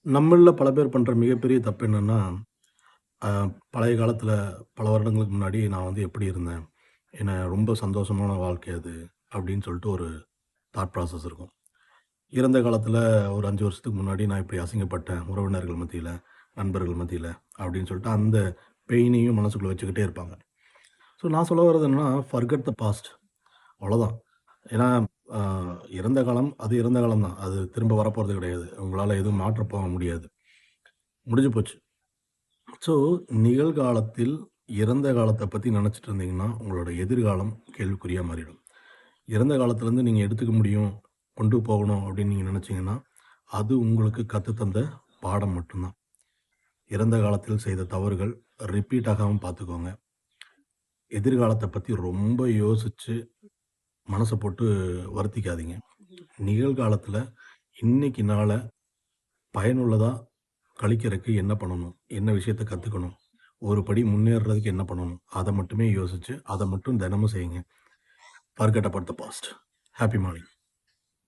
நம்மள்ல பல பேர் பண்ற மிகப்பெரிய தப்பு என்னன்னா, அ பழைய காலத்தில பல வருடங்களுக்கு முன்னாடி நான் வந்து எப்படி இருந்தேன்? என்ன ரொம்ப சந்தோஷமான வாழ்க்கை அது, அப்படின்னு சொல்லிட்டு ஒரு தாட் ப்ராசஸ் இருக்கும். இறந்த காலத்தில ஒரு 5 வருஷத்துக்கு முன்னாடி நான் இப்படி அசிங்கப்பட்டேன், உறவினர்கள் மத்தியில, நண்பர்கள் மத்தியில அப்படின்னு சொல்லிட்டு அந்த பெயினையும் மனசுக்குள்ள வச்சுக்கிட்டே இருப்பாங்க. ஸோ நான் சொல்ல வர்றது என்னன்னா, ஃபர்கெட் த பாஸ்ட் அவ்வளோதான். ஏன்னா, அ இறந்த காலம் அது இறந்த காலம் தான். அது திரும்ப வரப்போறது கிடையாது. உங்களால எதுவும் மாற்றப் போக முடியாது. முடிஞ்சு போச்சு. ஸோ, நிகழ்காலத்தில் இறந்த காலத்த பத்தி நெனச்சிட்டு இருந்தீங்கன்னா, உங்களோட எதிர்காலம் கேள்விக்குறியா மாறிடும். இறந்த காலத்துலேருந்து நீங்க எடுத்துக்க முடியும், கொண்டு போகணும் அப்படின்னு நீங்க நெனச்சீங்கன்னா, அது உங்களுக்கு கத்து தந்த பாடம் மட்டும் தான். இறந்த காலத்தில் செய்த தவறுகள் ரிப்பீட் ஆகாம பார்த்துக்கோங்க. எதிர்காலத்த பத்தி ரொம்ப யோசிச்சு மனச போட்டு வருத்திக்காதீங்க. நிகழ்காலத்தில இன்னைக்கு நாள பயனுள்ளதா கழிக்கிறக்கு என்ன பண்ணணும்? என்ன விஷயத்த கத்துக்கணும்? ஒரு படி முன்னேறுறதுக்கு என்ன பண்ணணும்? அத மட்டுமே யோசிச்சு, அத மட்டும் தினமும் செய்யுங்க. Forget about the past. Happy morning.